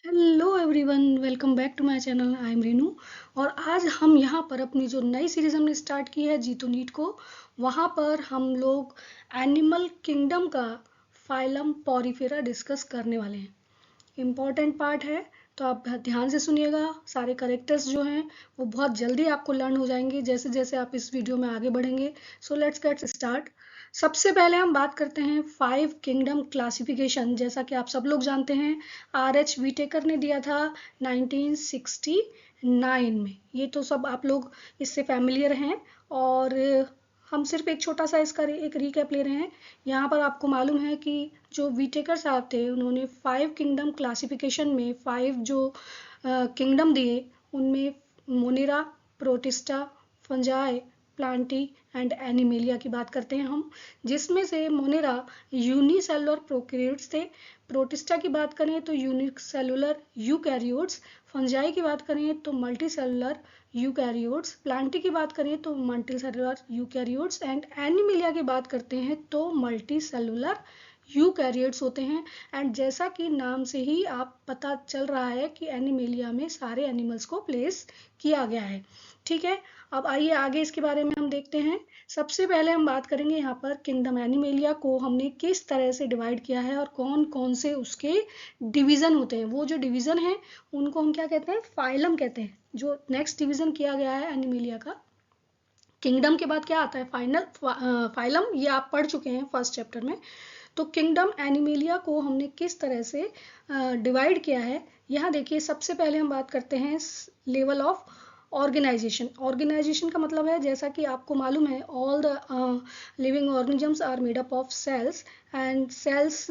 Hello everyone, welcome back to my channel. I am Renu. और आज हम यहाँ पर अपनी जो नई सीरीज हमने स्टार्ट की है जी टू नीट को, वहाँ पर हम लोग एनिमल किंगडम का फाइलम पॉरीफेरा डिस्कस करने वाले हैं। इम्पॉर्टेंट पार्ट है, तो आप ध्यान से सुनिएगा। सारे करेक्टर्स जो हैं वो बहुत जल्दी आपको लर्न हो जाएंगे जैसे जैसे आप इस वीडियो में आगे बढ़ेंगे। So let's get start. सबसे पहले हम बात करते हैं फाइव किंगडम क्लासिफिकेशन। जैसा कि आप सब लोग जानते हैं, आर एच वीटेकर ने दिया था 1969 में। ये तो सब आप लोग इससे फैमिलियर हैं। और हम सिर्फ एक छोटा सा इसका एक रिकैप ले रहे हैं। यहाँ पर आपको मालूम है कि जो वीटेकर साहब थे, उन्होंने फाइव किंगडम क्लासिफिकेशन में फाइव जो किंगडम दिए, उनमें Monera, protista, fungi, Plantae and animalia की बात करते हैं हम। जिसमें से मोनेरा यूनिसेलुलर प्रोकैरियोट्स थे। प्रोटिस्टा की बात करें तो यूनिसेलुलर यूकैरियोट्स। फंजाई की बात करें तो मल्टीसेलुलर यूकैरियोट्स। प्लांटी की बात करें तो मल्टीसेलुलर यूकैरियोट्स एंड एनिमेलिया की बात करते हैं तो मल्टीसेलुलर यूकैरियोट्स होते हैं। एंड जैसा कि नाम से ही आप पता चल रहा है कि एनिमेलिया में सारे एनिमल्स को प्लेस किया गया है। ठीक है, अब आइए आगे इसके बारे में हम देखते हैं। सबसे पहले हम बात करेंगे यहाँ पर किंगडम एनिमेलिया को हमने किस तरह से डिवाइड किया है और कौन कौन से उसके डिवीजन होते हैं। वो जो डिवीजन है उनको हम क्या कहते हैं, फाइलम कहते हैं। जो नेक्स्ट डिवीजन किया गया है एनिमेलिया का, किंगडम के बाद क्या आता है, फाइलम। ये आप पढ़ चुके हैं फर्स्ट चैप्टर में। तो किंगडम एनिमेलिया को हमने किस तरह से डिवाइड किया है, यहाँ देखिए। सबसे पहले हम बात करते हैं लेवल ऑफ ऑर्गेनाइजेशन। ऑर्गेनाइजेशन का मतलब है, जैसा कि आपको मालूम है, all the living organisms are made up of cells. And cells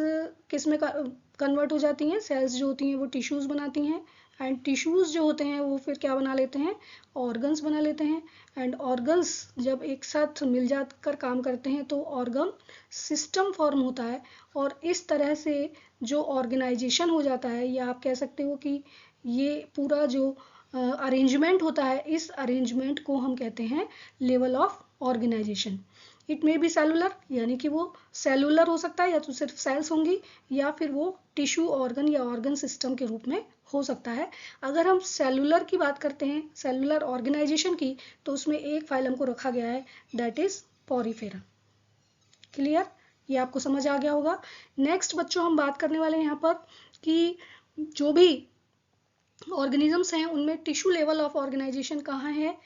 किस में कन्वर्ट हो जाती हैं, सेल्स जो होती हैं वो टिश्यूज़ बनाती हैं। एंड टिश्यूज़ जो होते हैं वो फिर क्या बना लेते हैं, ऑर्गन्स बना लेते हैं। एंड ऑर्गन्स जब एक साथ मिल जाकर काम करते हैं तो ऑर्गन सिस्टम फॉर्म होता है। और इस तरह से जो ऑर्गेनाइजेशन हो जाता है, या आप कह सकते हो कि ये पूरा जो अरेंजमेंट होता है, इस अरेंजमेंट को हम कहते हैं level of organisation. It may be cellular, यानी कि वो सेलुलर हो सकता है, या तो सिर्फ सेल्स होंगी, या फिर वो टिश्यू ऑर्गन या ऑर्गन सिस्टम के रूप में हो सकता है। अगर हम सेलुलर की बात करते हैं, सेलुलर ऑर्गेनाइजेशन की, तो उसमें एक फाइलम को रखा गया है, दैट इज पॉरीफेरा। क्लियर, ये आपको समझ आ गया होगा। नेक्स्ट बच्चों हम बात करने वाले हैं यहाँ पर कि जो भी ऑर्गेनिजम्स हैं उनमें टिश्यू लेवल ऑफ ऑर्गेनाइजेशन कहाँ है।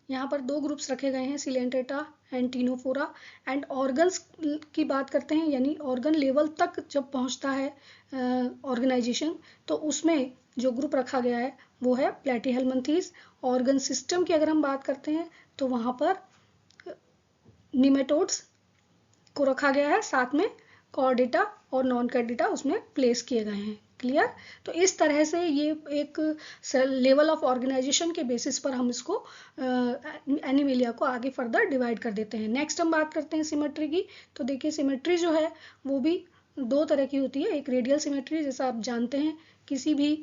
यहाँ पर दो ग्रुप्स रखे गए हैं, Coelenterata and Ctenophora. And organs की बात करते हैं, यानी ऑर्गन लेवल तक जब पहुँचता है ऑर्गेनाइजेशन, तो उसमें जो ग्रुप रखा गया है वो है प्लेटीहेल्मिन्थीज। ऑर्गन सिस्टम की अगर हम बात करते हैं तो वहाँ पर निमेटोड्स को रखा गया है, साथ में कॉर्डेटा और नॉन कॉर्डेटा उसमें प्लेस किए गए हैं। क्लियर, तो इस तरह से ये एक लेवल ऑफ ऑर्गेनाइजेशन के बेसिस पर हम इसको एनिमेलिया को आगे फर्दर डिवाइड कर देते हैं। नेक्स्ट हम बात करते हैं सिमेट्री की। तो देखिए, सिमेट्री जो है वो भी दो तरह की होती है। एक रेडियल सिमेट्री, जैसा आप जानते हैं, किसी भी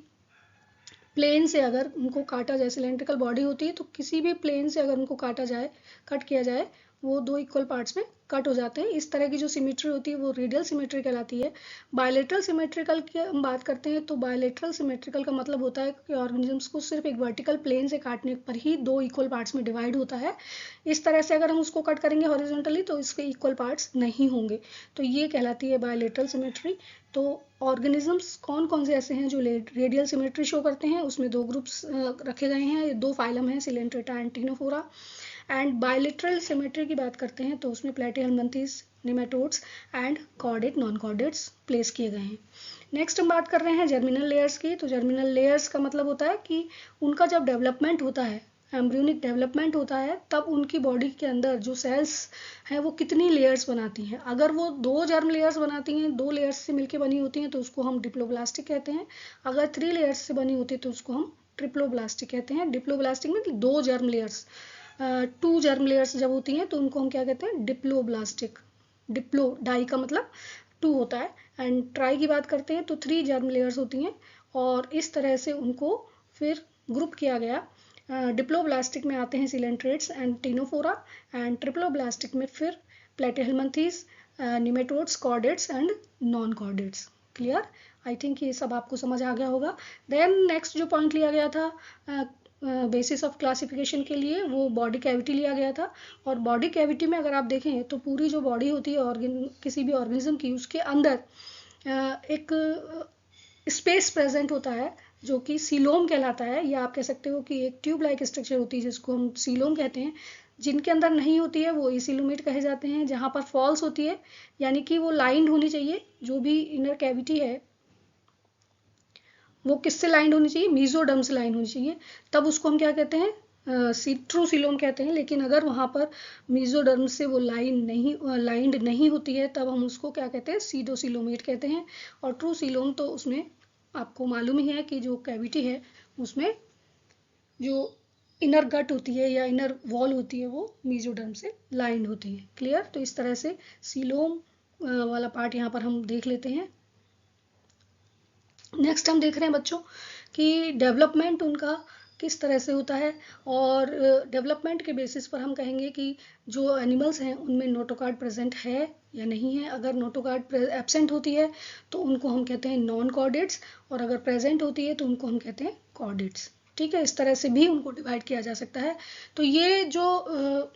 प्लेन से अगर उनको काटा जाए, सिलेंड्रिकल बॉडी होती है, तो किसी भी प्लेन से अगर उनको काटा जाए, कट किया जाए, वो दो इक्वल पार्ट्स में कट हो जाते हैं। इस तरह की जो सिमेट्री होती है वो रेडियल सिमेट्री कहलाती है। बायलेटरल सिमेट्रिकल की हम बात करते हैं, तो बायलेटरल सिमेट्रिकल का मतलब होता है कि ऑर्गेनिजम्स को सिर्फ एक वर्टिकल प्लेन से काटने पर ही दो इक्वल पार्ट्स में डिवाइड होता है। इस तरह से अगर हम उसको कट करेंगे हॉरिजॉन्टली तो इसके इक्वल पार्ट्स नहीं होंगे, तो ये कहलाती है बायलेटरल सिमेट्री। तो ऑर्गेनिजम्स कौन कौन से ऐसे हैं जो रेडियल सिमेट्री शो करते हैं, उसमें दो ग्रुप्स रखे गए हैं, दो फाइलम हैं, Coelenterata and Ctenophora. And bilateral symmetry की बात करते हैं तो उसमें Platyhelminthes, nematodes and chordate, non chordates place किए गए हैं। नेक्स्ट हम बात कर रहे हैं जर्मिनल लेयर्स की। तो जर्मिनल लेयर्स का मतलब होता है कि उनका जब डेवलपमेंट होता है, एम्ब्रियोनिक डेवलपमेंट होता है, तब उनकी बॉडी के अंदर जो सेल्स हैं वो कितनी लेयर्स बनाती हैं। अगर वो दो जर्म लेयर्स बनाती हैं, दो लेयर्स से मिलकर बनी होती हैं, तो उसको हम डिप्लोब्लास्टिक कहते हैं। अगर थ्री लेयर्स से बनी होती है तो उसको हम ट्रिप्लोब्लास्टिक कहते हैं। डिप्लोब्लास्टिक में दो germ layers, two germ layers जब होती हैं तो उनको हम क्या कहते हैं, डिप्लोब्लास्टिक। डिप्लो, डाई का मतलब टू होता है। एंड ट्राई की बात करते हैं तो थ्री जर्म लेयर्स होती हैं। और इस तरह से उनको फिर ग्रुप किया गया। डिप्लोब्लास्टिक में आते हैं coelenterates and Ctenophora. And triploblastic में फिर Platyhelminthes, nematodes, chordates and non chordates. Clear, I think ये सब आपको समझ आ गया होगा। देन नेक्स्ट जो पॉइंट लिया गया था बेसिस ऑफ क्लासिफिकेशन के लिए, वो बॉडी कैविटी लिया गया था। और बॉडी कैविटी में अगर आप देखें तो पूरी जो बॉडी होती है किसी भी ऑर्गेनिज्म की, उसके अंदर एक स्पेस प्रेजेंट होता है जो कि सीलोम कहलाता है, या आप कह सकते हो कि एक ट्यूब लाइक स्ट्रक्चर होती है जिसको हम सीलोम कहते हैं। जिनके अंदर नहीं होती है वो एसिलोमेट कहे जाते हैं। जहाँ पर फॉल्स होती है, यानी कि वो लाइंड होनी चाहिए, जो भी इनर कैविटी है वो किससे लाइंड होनी चाहिए, मीजोडर्म से लाइंड होनी चाहिए, तब उसको हम क्या कहते हैं, ट्रू सीलोम कहते हैं। लेकिन अगर वहाँ पर मीजोडर्म से वो लाइंड नहीं होती है, तब हम उसको क्या कहते हैं, सीडोसीलोमेट कहते हैं। और ट्रू सीलोम तो उसमें आपको मालूम ही है कि जो कैविटी है उसमें जो इनर गट होती है या इनर वॉल होती है वो मीजोडर्म से लाइंड होती है। क्लियर? तो इस तरह से सीलोम वाला पार्ट यहाँ पर हम देख लेते हैं। नेक्स्ट हम देख रहे हैं बच्चों कि डेवलपमेंट उनका किस तरह से होता है, और डेवलपमेंट के बेसिस पर हम कहेंगे कि जो एनिमल्स हैं उनमें नोटोकॉर्ड प्रेजेंट है या नहीं है। अगर नोटोकॉर्ड एब्सेंट होती है तो उनको हम कहते हैं नॉन कॉर्डेट्स, और अगर प्रेजेंट होती है तो उनको हम कहते हैं कॉर्डेट्स। ठीक है, इस तरह से भी उनको डिवाइड किया जा सकता है। तो ये जो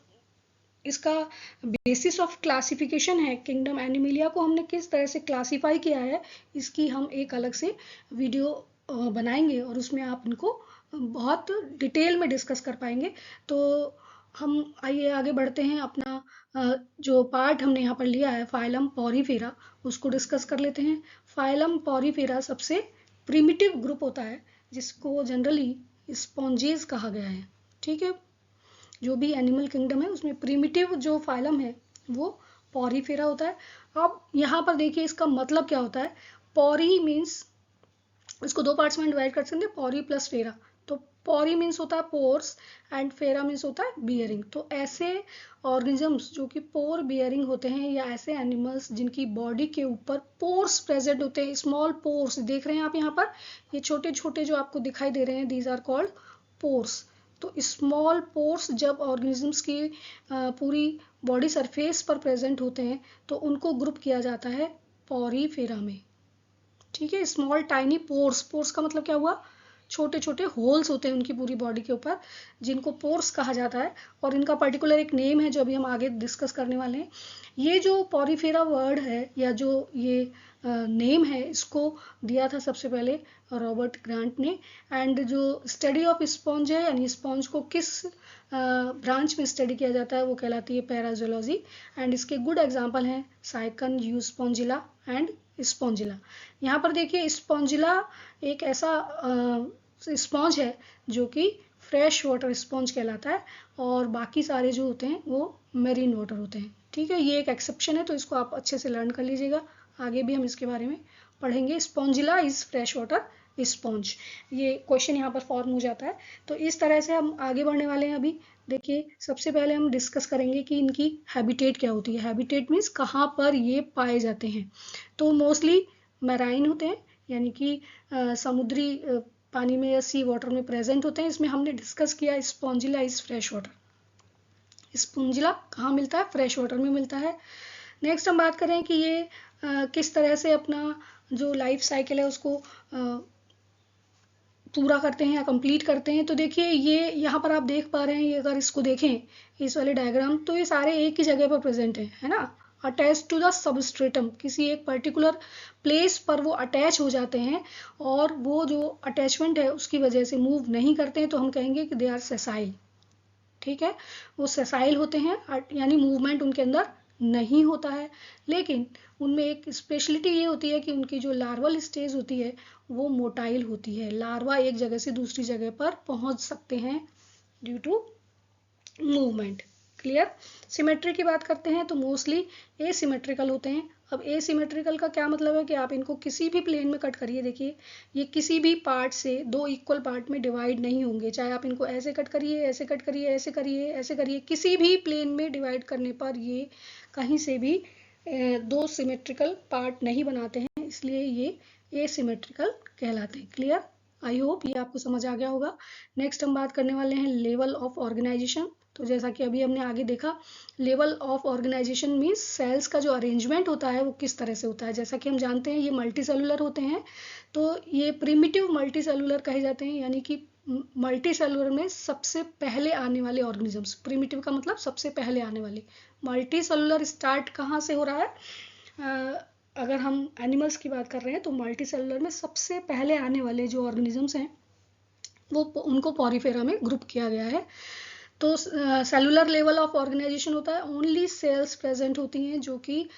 इसका बेसिस ऑफ क्लासिफिकेशन है, किंगडम एनिमलिया को हमने किस तरह से क्लासीफाई किया है, इसकी हम एक अलग से वीडियो बनाएंगे और उसमें आप इनको बहुत डिटेल में डिस्कस कर पाएंगे। तो हम आइए आगे बढ़ते हैं। अपना जो पार्ट हमने यहाँ पर लिया है फाइलम पॉरीफेरा, उसको डिस्कस कर लेते हैं। फाइलम पॉरीफेरा सबसे प्रिमिटिव ग्रुप होता है जिसको जनरली स्पॉन्जेस कहा गया है। ठीक है, जो भी एनिमल किंगडम है उसमें प्रिमिटिव जो फाइलम है वो पॉरीफेरा होता है। अब यहाँ पर देखिए इसका मतलब क्या होता है। पॉरी मीन्स, इसको दो पार्ट्स में डिवाइड कर सकते हैं, पॉरी प्लस फेरा। तो पॉरी मीन्स होता है पोर्स एंड फेरा मीन्स होता है बियरिंग। तो ऐसे ऑर्गेनिजम्स जो कि पोर बियरिंग होते हैं, या ऐसे एनिमल्स जिनकी बॉडी के ऊपर पोर्स प्रेजेंट होते हैं, स्मॉल पोर्स देख रहे हैं आप यहाँ पर, ये छोटे छोटे जो आपको दिखाई दे रहे हैं, दीज आर कॉल्ड पोर्स। तो स्मॉल पोर्स जब ऑर्गेनिजम्स की पूरी बॉडी सरफेस पर प्रेजेंट होते हैं तो उनको ग्रुप किया जाता है पॉरीफेरा में। ठीक है, स्मॉल टाइनी पोर्स, पोर्स का मतलब क्या हुआ, छोटे छोटे होल्स होते हैं उनकी पूरी बॉडी के ऊपर, जिनको पोर्स कहा जाता है। और इनका पर्टिकुलर एक नेम है जो अभी हम आगे डिस्कस करने वाले हैं। ये जो पॉरीफेरा वर्ड है या जो ये नेम है, इसको दिया था सबसे पहले रॉबर्ट ग्रांट ने। एंड जो स्टडी ऑफ स्पॉन्ज है, यानी स्पॉन्ज को किस ब्रांच में स्टडी किया जाता है, वो कहलाती है पैराजोलॉजी। एंड इसके गुड एग्जाम्पल हैं साइकन, यूस्पॉन्जिला एंड स्पॉन्जिला। यहाँ पर देखिए स्पॉन्जिला एक ऐसा स्पॉन्ज है जो कि फ्रेश वाटर स्पॉन्ज कहलाता है, और बाकी सारे जो होते हैं वो मेरीन वाटर होते हैं। ठीक है, ये एक एक्सेप्शन है, तो इसको आप अच्छे से लर्न कर लीजिएगा, आगे भी हम इसके बारे में पढ़ेंगे। Spongilla is fresh water sponge, ये क्वेश्चन यहाँ पर फॉर्म हो जाता है। तो इस तरह से हम आगे बढ़ने वाले हैं। अभी देखिए सबसे पहले हम डिस्कस करेंगे कि इनकी हैबिटेट क्या होती है। हैबिटेट मीन्स कहाँ पर ये पाए जाते हैं। तो मोस्टली मैराइन होते हैं, यानी कि समुद्री पानी में या सी वाटर में प्रेजेंट होते हैं। इसमें हमने डिस्कस किया Spongilla is fresh water. Spongilla कहाँ मिलता है, फ्रेश वाटर में मिलता है। नेक्स्ट हम बात करें कि ये किस तरह से अपना जो लाइफ साइकिल है उसको पूरा करते हैं या कंप्लीट करते हैं। तो देखिए ये यहाँ पर आप देख पा रहे हैं, ये अगर इसको देखें इस वाले डायग्राम, तो ये सारे एक ही जगह पर प्रेजेंट है ना, अटैच टू द सबस्ट्रेटम, किसी एक पर्टिकुलर प्लेस पर वो अटैच हो जाते हैं, और वो जो अटैचमेंट है उसकी वजह से मूव नहीं करते हैं, तो हम कहेंगे कि दे आर सेसाइल। ठीक है, वो सेसाइल होते हैं, यानी मूवमेंट उनके अंदर नहीं होता है। लेकिन उनमें एक स्पेशलिटी ये होती है कि उनकी जो लार्वल स्टेज होती है वो मोटाइल होती है। लार्वा एक जगह से दूसरी जगह पर पहुंच सकते हैं due to movement. Clear? Symmetry की बात करते हैं तो मोस्टली एसिमेट्रिकल होते हैं। अब एसिमेट्रिकल का क्या मतलब है कि आप इनको किसी भी प्लेन में कट करिए, देखिए ये किसी भी पार्ट से दो इक्वल पार्ट में डिवाइड नहीं होंगे। चाहे आप इनको ऐसे कट करिए, ऐसे कट करिए, ऐसे करिए, ऐसे करिए, किसी भी प्लेन में डिवाइड करने पर ये कहीं से भी दो सिमेट्रिकल पार्ट नहीं बनाते हैं, इसलिए ये एसिमेट्रिकल कहलाते हैं। क्लियर? आई होप ये आपको समझ आ गया होगा। नेक्स्ट हम बात करने वाले हैं लेवल ऑफ ऑर्गेनाइजेशन। तो जैसा कि अभी हमने आगे देखा, level of organisation means cells का जो अरेंजमेंट होता है वो किस तरह से होता है। जैसा कि हम जानते हैं ये मल्टी सेलुलर होते हैं, तो ये प्रिमिटिव मल्टी सेलुलर कहे जाते हैं, यानी कि मल्टी सेलुलर में सबसे पहले आने वाले ऑर्गेनिजम्स। प्रिमिटिव का मतलब सबसे पहले आने वाले। मल्टी सेलुलर स्टार्ट कहाँ से हो रहा है? अगर हम एनिमल्स की बात कर रहे हैं तो मल्टी सेलुलर में सबसे पहले आने वाले जो ऑर्गेनिजम्स हैं वो उनको पॉरीफेरा में ग्रुप किया गया है। तो सेलुलर लेवल ऑफ ऑर्गेनाइजेशन होता है, ओनली सेल्स प्रेजेंट होती हैं जो कि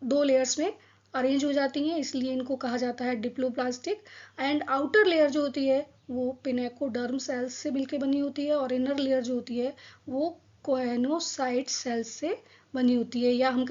2 लेयर्स में अरेंज हो जाती हैं, इसलिए इनको कहा जाता है डिप्लोप्लास्टिक। एंड आउटर लेयर जो होती है वो पिनेकोडर्म सेल्स से मिलकर बनी होती है, और इनर लेयर जो होती है वो कोएनोसाइट सेल्स से बनी होती है, या हम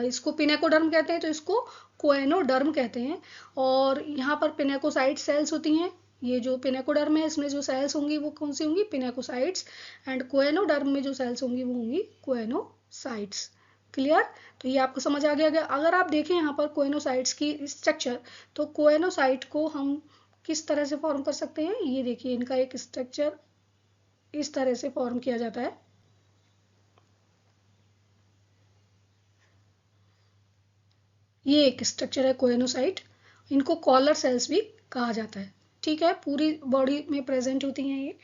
इसको पिनेकोडर्म कहते हैं तो इसको कोएनोडर्म कहते हैं। और यहाँ पर पिनेकोसाइट सेल्स होती हैं, ये जो पिनेकोडर्म है इसमें जो सेल्स होंगी वो कौन सी होंगी? पिनेकोसाइट्स। एंड कोएनोडर्म में जो सेल्स होंगी वो होंगी कोएनोसाइट्स। क्लियर? तो ये आपको समझ आ गया। अगर आप देखें यहाँ पर कोएनोसाइट्स की स्ट्रक्चर, तो कोएनोसाइट को हम किस तरह से फॉर्म कर सकते हैं? ये देखिए, इनका एक स्ट्रक्चर इस तरह से फॉर्म किया जाता है। ये एक स्ट्रक्चर है कोएनोसाइट, इनको कॉलर सेल्स भी कहा जाता है। ठीक है, पूरी बॉडी में प्रेजेंट होती हैं ये,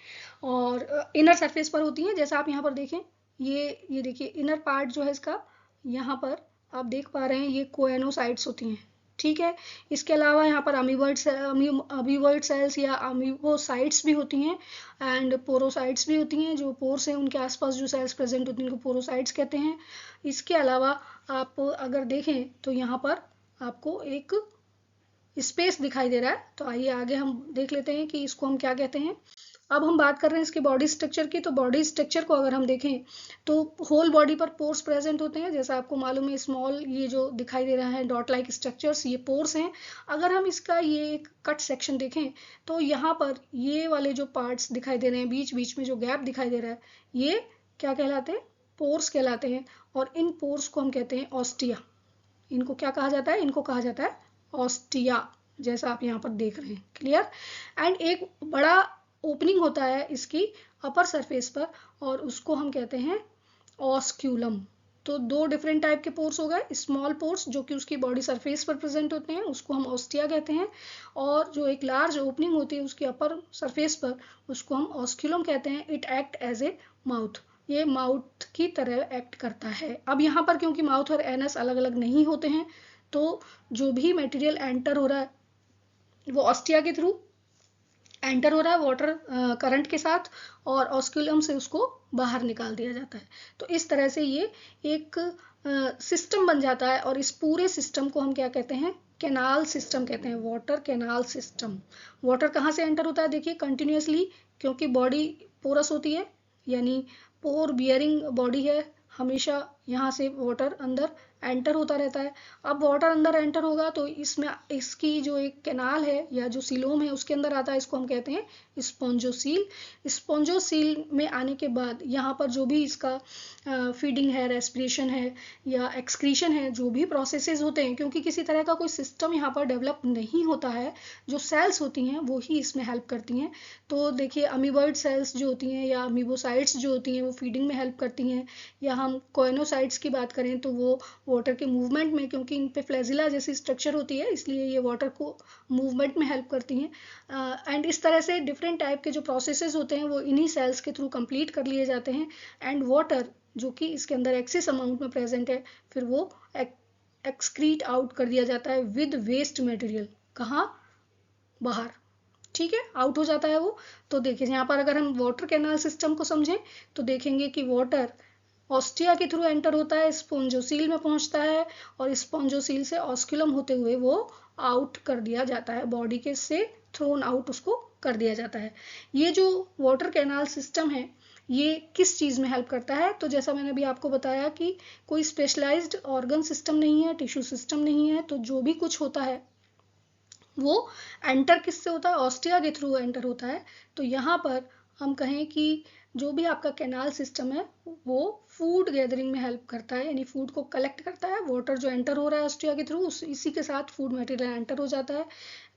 और इनर सरफेस पर होती हैं। जैसा आप यहाँ पर देखें, ये देखिए इनर पार्ट जो है इसका, यहाँ पर आप देख पा रहे हैं ये कोएनोसाइट्स होती हैं। ठीक है, इसके अलावा यहाँ पर अमीबॉइड सेल्स या अमीबोसाइट्स भी होती हैं, एंड पोरोसाइट्स भी होती हैं। जो पोर्स हैं उनके आसपास जो सेल्स प्रेजेंट होती हैं उनको पोरोसाइट्स कहते हैं। इसके अलावा आप अगर देखें तो यहाँ पर आपको एक स्पेस दिखाई दे रहा है, तो आइए आगे हम देख लेते हैं कि इसको हम क्या कहते हैं। अब हम बात कर रहे हैं इसके बॉडी स्ट्रक्चर की, तो बॉडी स्ट्रक्चर को अगर हम देखें तो होल बॉडी पर पोर्स प्रेजेंट होते हैं। जैसा आपको मालूम है, स्मॉल ये जो दिखाई दे रहा है डॉट लाइक स्ट्रक्चर्स, ये पोर्स हैं। अगर हम इसका ये एक कट सेक्शन देखें तो यहाँ पर ये वाले जो पार्ट्स दिखाई दे रहे हैं, बीच बीच में जो गैप दिखाई दे रहा है, ये क्या कहलाते हैं? पोर्स कहलाते हैं। और इन पोर्स को हम कहते हैं ऑस्टिया। इनको क्या कहा जाता है? इनको कहा जाता है ऑस्टिया, जैसा आप यहाँ पर देख रहे हैं। क्लियर? एंड एक बड़ा ओपनिंग होता है इसकी अपर सरफेस पर, और उसको हम कहते हैं ऑस्क्यूलम। तो 2 डिफरेंट टाइप के पोर्स हो गए। स्मॉल पोर्स जो कि उसकी बॉडी सरफेस पर प्रेजेंट होते हैं उसको हम ऑस्टिया कहते हैं, और जो एक लार्ज ओपनिंग होती है उसकी अपर सरफेस पर उसको हम ऑस्क्यूलम कहते हैं। It act as a mouth, ये माउथ की तरह एक्ट करता है। अब यहाँ पर क्योंकि माउथ और एनस अलग अलग नहीं होते हैं, तो जो भी मटेरियल एंटर हो रहा है वो ऑस्टिया के थ्रू एंटर हो रहा है वाटर करंट के साथ, और ऑस्क्यूलम से उसको बाहर निकाल दिया जाता है। तो इस तरह से ये एक सिस्टम बन जाता है, और इस पूरे सिस्टम को हम क्या कहते हैं? कैनाल सिस्टम कहते हैं, वाटर कैनाल सिस्टम। वाटर कहाँ से एंटर होता है? देखिए कंटिन्यूसली, क्योंकि बॉडी पोरस होती है, यानी पोर बियरिंग बॉडी है, हमेशा यहाँ से वाटर अंदर एंटर होता रहता है। अब वाटर अंदर एंटर होगा तो इसमें इसकी जो एक कैनाल है या जो सीलोम है उसके अंदर आता है, इसको हम कहते हैं स्पॉन्जोसील। स्पॉन्जोसील में आने के बाद यहाँ पर जो भी इसका फीडिंग है, रेस्पिरेशन है या एक्सक्रीशन है, जो भी प्रोसेसेस होते हैं, क्योंकि किसी तरह का कोई सिस्टम यहाँ पर डेवलप नहीं होता है, जो सेल्स होती हैं वो ही इसमें हेल्प करती हैं। तो देखिए अमीबॉइड सेल्स जो होती हैं या अमीबोसाइट्स जो होती हैं वो फीडिंग में हेल्प करती हैं, या हम कोएनोसाइट्स की बात करें तो वो वाटर के मूवमेंट में, क्योंकि इन पे फ्लैजिला जैसी स्ट्रक्चर होती है इसलिए ये वाटर को मूवमेंट में हेल्प करती हैं। एंड इस तरह से डिफरेंट टाइप के जो प्रोसेसेस होते हैं वो इन्हीं सेल्स के थ्रू कंप्लीट कर लिए जाते हैं। एंड वाटर जो कि इसके अंदर एक्सेस अमाउंट में प्रेजेंट है, फिर वो एक्सक्रीट आउट कर दिया जाता है विद वेस्ट मटेरियल। कहाँ? बाहर। ठीक है, आउट हो जाता है वो। तो देखिए यहाँ पर अगर हम वाटर कैनाल सिस्टम को समझें तो देखेंगे कि वाटर ऑस्टिया के थ्रू एंटर होता है, स्पॉन्जोसील में पहुंचता है, और स्पॉन्जोसील से ऑस्क्यूलम होते हुए वो आउट कर दिया जाता है, बॉडी के से थ्रोन आउट उसको कर दिया जाता है। ये जो वाटर कैनाल सिस्टम है ये किस चीज़ में हेल्प करता है? तो जैसा मैंने अभी आपको बताया कि कोई स्पेशलाइज्ड ऑर्गन सिस्टम नहीं है, टिश्यू सिस्टम नहीं है, तो जो भी कुछ होता है वो एंटर किससे होता है? ऑस्टिया के थ्रू एंटर होता है। तो यहाँ पर हम कहें कि जो भी आपका कैनाल सिस्टम है वो फूड गैदरिंग में हेल्प करता है, यानी फूड को कलेक्ट करता है। वाटर जो एंटर हो रहा है ऑस्टिया के थ्रू इसी के साथ फूड मटेरियल एंटर हो जाता है।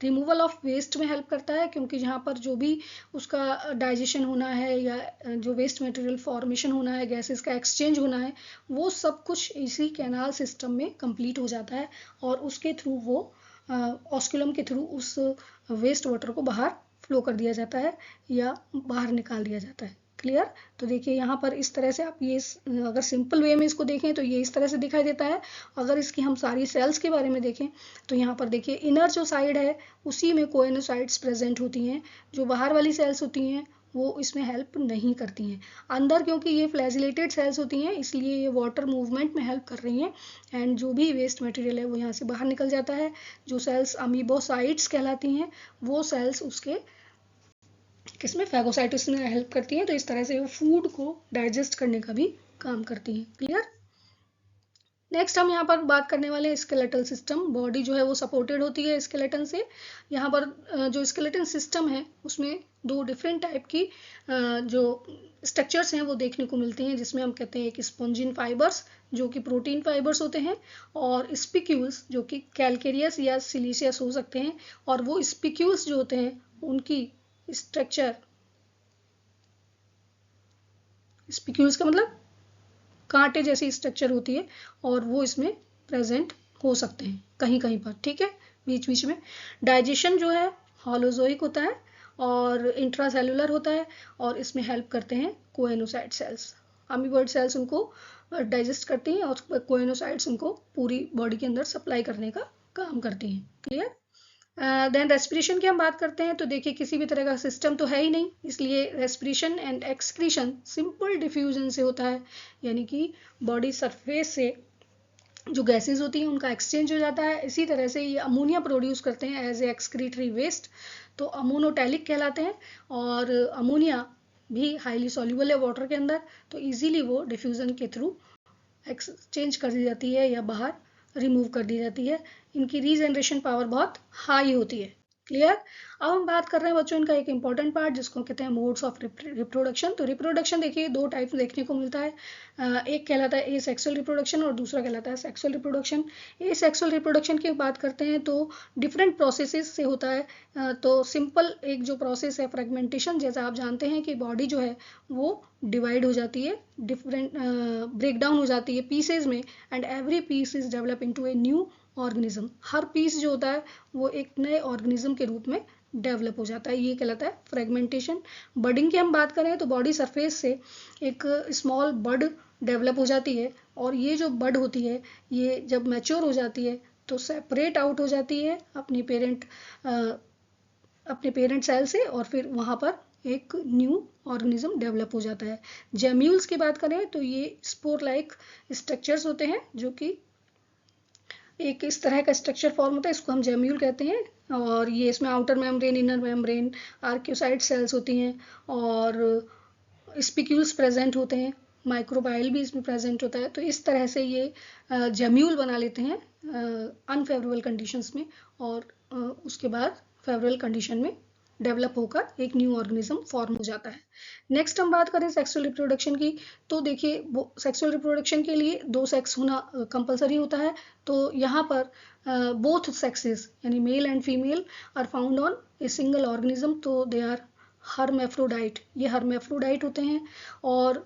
रिमूवल ऑफ वेस्ट में हेल्प करता है, क्योंकि जहाँ पर जो भी उसका डाइजेशन होना है या जो वेस्ट मटेरियल फॉर्मेशन होना है, गैसेस का एक्सचेंज होना है, वो सब कुछ इसी कैनाल सिस्टम में कंप्लीट हो जाता है और उसके थ्रू वो ऑस्कुलम के थ्रू उस वेस्ट वाटर को बाहर फ्लो कर दिया जाता है या बाहर निकाल दिया जाता है। क्लियर? तो देखिए यहाँ पर इस तरह से आप ये अगर सिंपल वे में इसको देखें तो ये इस तरह से दिखाई देता है। अगर इसकी हम सारी सेल्स के बारे में देखें तो यहाँ पर देखिए इनर जो साइड है उसी में कोएनोसाइट्स प्रेजेंट होती हैं। जो बाहर वाली सेल्स होती हैं वो इसमें हेल्प नहीं करती हैं। अंदर क्योंकि ये फ्लैजिलेटेड सेल्स होती हैं इसलिए ये वाटर मूवमेंट में हेल्प कर रही हैं एंड जो भी वेस्ट मटेरियल है वो यहाँ से बाहर निकल जाता है। जो सेल्स अमीबोसाइट्स कहलाती हैं वो सेल्स उसके किसमें फैगोसाइटोसिस में हेल्प करती हैं। तो इस तरह से वो फूड को डाइजेस्ट करने का भी काम करती हैं। क्लियर? नेक्स्ट हम यहाँ पर बात करने वाले हैं स्केलेटल सिस्टम। बॉडी जो है वो सपोर्टेड होती है स्केलेटन से। यहाँ पर जो स्केलेटन सिस्टम है उसमें दो डिफरेंट टाइप की जो स्ट्रक्चर्स हैं वो देखने को मिलते हैं, जिसमें हम कहते हैं एक स्पॉन्जिन फाइबर्स जो कि प्रोटीन फाइबर्स होते हैं और स्पिक्यूल्स जो कि कैलकेरियस या सिलिशियस हो सकते हैं। और वो स्पिक्यूल्स जो होते हैं उनकी स्ट्रक्चर, स्पिक्यूल्स का मतलब कांटे जैसी स्ट्रक्चर होती है और वो इसमें प्रेजेंट हो सकते हैं कहीं कहीं पर। ठीक है, बीच बीच में। डाइजेशन जो है होलोजोइक होता है और इंट्रासेलुलर होता है और इसमें हेल्प करते हैं कोएनोसाइट सेल्स। अमीबॉइड सेल्स उनको डाइजेस्ट करती हैं और कोएनोसाइट्स उनको पूरी बॉडी के अंदर सप्लाई करने का काम करती हैं। क्लियर? देन रेस्पिरेशन की हम बात करते हैं तो देखिए किसी भी तरह का सिस्टम तो है ही नहीं, इसलिए respiration and excretion simple diffusion से होता है, यानी कि बॉडी सरफेस से जो गैसेज होती हैं उनका एक्सचेंज हो जाता है। इसी तरह से ये अमोनिया प्रोड्यूस करते हैं एज ए एक्सक्रीटरी वेस्ट, तो अमोनोटैलिक कहलाते हैं। और अमोनिया भी हाईली सॉल्युबल है वाटर के अंदर, तो इजीली वो डिफ्यूजन के थ्रू एक्सचेंज कर दी जाती है या बाहर रिमूव कर दी जाती है। इनकी रीजनरेशन पावर बहुत हाई होती है। क्लियर? अब हम बात कर रहे हैं बच्चों इनका एक इंपॉर्टेंट पार्ट जिसको कहते हैं मोड्स ऑफ रिप्रोडक्शन। तो रिप्रोडक्शन देखिए दो टाइप देखने को मिलता है। एक कहलाता है ए सेक्सुअल रिप्रोडक्शन और दूसरा कहलाता है सेक्सुअल रिप्रोडक्शन। ए सेक्सुअल रिप्रोडक्शन की बात करते हैं तो डिफरेंट प्रोसेसेस से होता है। तो सिंपल एक जो प्रोसेस है फ्रेगमेंटेशन, जैसा आप जानते हैं कि बॉडी जो है वो डिवाइड हो जाती है, डिफरेंट ब्रेकडाउन हो जाती है पीसेज में and every piece is develop into a new organism. हर पीस जो होता है वो एक नए ऑर्गेनिज्म के रूप में डेवलप हो जाता है, ये कहलाता है फ्रेगमेंटेशन। बडिंग की हम बात करें तो बॉडी सरफेस से एक स्मॉल बड डेवलप हो जाती है और ये जो बड होती है ये जब मैच्योर हो जाती है तो सेपरेट आउट हो जाती है अपने पेरेंट सेल से और फिर वहाँ पर एक न्यू ऑर्गेनिज्म डेवलप हो जाता है। जेम्यूल्स की बात करें तो ये स्पोर लाइक स्ट्रक्चर्स होते हैं जो कि एक इस तरह का स्ट्रक्चर फॉर्म होता है, इसको हम जेम्यूल कहते हैं। और ये इसमें outer membrane, inner membrane, archaeocyte cells होती हैं और स्पिक्यूल्स प्रेजेंट होते हैं, माइक्रोबाइल भी इसमें प्रेजेंट होता है। तो इस तरह से ये जेम्यूल बना लेते हैं अनफेवरेबल कंडीशंस में और उसके बाद फेवरेबल कंडीशन में डेवलप होकर एक न्यू ऑर्गेनिज्म फॉर्म हो जाता है। नेक्स्ट हम बात करें सेक्सुअल रिप्रोडक्शन की, तो देखिए सेक्सुअल रिप्रोडक्शन के लिए दो सेक्स होना कंपलसरी होता है। तो यहाँ पर बोथ सेक्सेस यानी male and female are found on a single organism, तो दे आर हर्मेफ्रोडाइट, ये हर्मेफ्रोडाइट होते हैं। और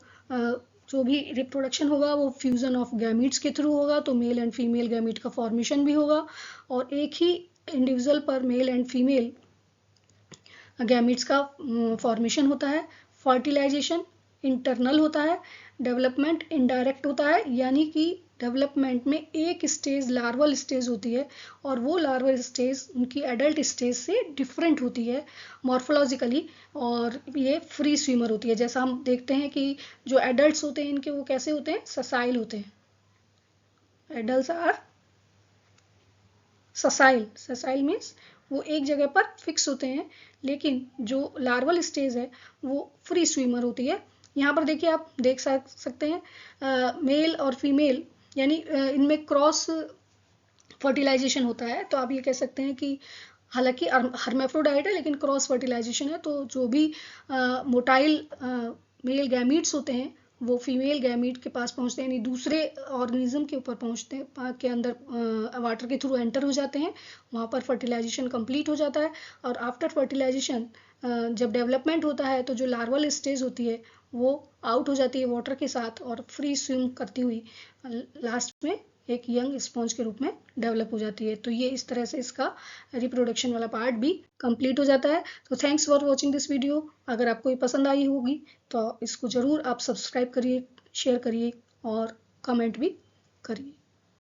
जो भी रिप्रोडक्शन होगा वो फ्यूजन ऑफ गैमीट्स के थ्रू होगा, तो मेल एंड फीमेल गैमीट का फॉर्मेशन भी होगा और एक ही इंडिविजुअल पर मेल एंड फीमेल गैमीट्स का फॉर्मेशन होता है। फर्टिलाइजेशन इंटरनल होता है, डेवलपमेंट इनडायरेक्ट होता है, यानी कि डेवलपमेंट में एक स्टेज लार्वल स्टेज होती है और वो लार्वल स्टेज उनकी एडल्ट स्टेज से डिफरेंट होती है मॉर्फोलॉजिकली और ये फ्री स्विमर होती है। जैसा हम देखते हैं कि जो एडल्ट्स होते हैं इनके वो कैसे होते हैं, ससाइल होते हैं। Adults are sessile, sessile means वो एक जगह पर फिक्स होते हैं, लेकिन जो लार्वल स्टेज है वो फ्री स्विमर होती है। यहाँ पर देखिए आप देख सकते हैं मेल और फीमेल यानी इनमें क्रॉस फर्टिलाइजेशन होता है। तो आप ये कह सकते हैं कि हालांकि हर्मेफ्रोडाइट है लेकिन क्रॉस फर्टिलाइजेशन है, तो जो भी मोटाइल मेल गैमीट्स होते हैं वो फीमेल गैमीट के पास पहुंचते हैं, यानी दूसरे ऑर्गेनिज्म के ऊपर पहुंचते हैं, के अंदर वाटर के थ्रू एंटर हो जाते हैं, वहाँ पर फर्टिलाइजेशन कंप्लीट हो जाता है। और आफ्टर फर्टिलाइजेशन जब डेवलपमेंट होता है तो जो लार्वल स्टेज होती है वो आउट हो जाती है वाटर के साथ और फ्री स्विम करती हुई लास्ट में एक यंग स्पॉन्ज के रूप में डेवलप हो जाती है। तो ये इस तरह से इसका रिप्रोडक्शन वाला पार्ट भी कंप्लीट हो जाता है। तो thanks for watching this video. अगर आपको ये पसंद आई होगी तो इसको ज़रूर आप सब्सक्राइब करिए, शेयर करिए और कमेंट भी करिए।